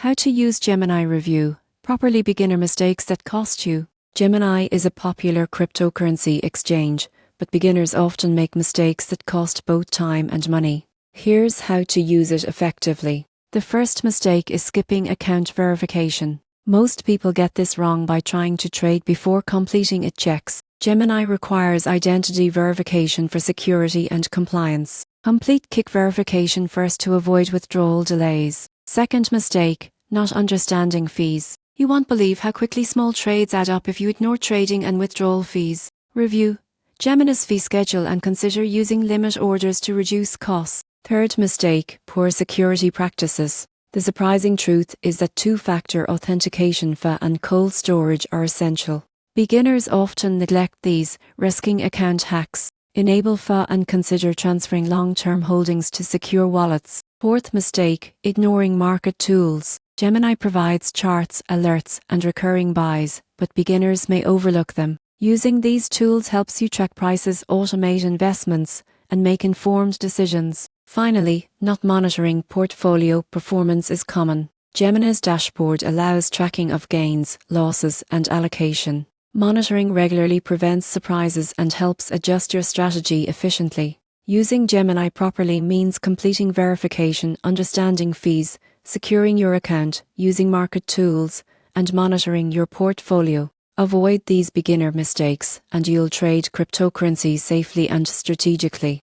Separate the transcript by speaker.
Speaker 1: How to use Gemini Review. Properly beginner mistakes that cost you. Gemini is a popular cryptocurrency exchange, but beginners often make mistakes that cost both time and money. Here's how to use it effectively. The first mistake is skipping account verification. Most people get this wrong by trying to trade before completing its checks. Gemini requires identity verification for security and compliance. Complete kick verification first to avoid withdrawal delays. Second mistake, not understanding fees. You won't believe how quickly small trades add up if you ignore trading and withdrawal fees. Review Gemini's fee schedule and consider using limit orders to reduce costs. Third mistake, poor security practices. The surprising truth is that two-factor authentication FA and cold storage are essential. Beginners often neglect these, risking account hacks. Enable FA and consider transferring long-term holdings to secure wallets. Fourth mistake, ignoring market tools. Gemini provides charts, alerts, and recurring buys, but beginners may overlook them. Using these tools helps you track prices, automate investments, and make informed decisions. Finally, not monitoring portfolio performance is common. Gemini's dashboard allows tracking of gains, losses, and allocation. Monitoring regularly prevents surprises and helps adjust your strategy efficiently. Using Gemini properly means completing verification, understanding fees, securing your account, using market tools, and monitoring your portfolio. Avoid these beginner mistakes, and you'll trade cryptocurrency safely and strategically.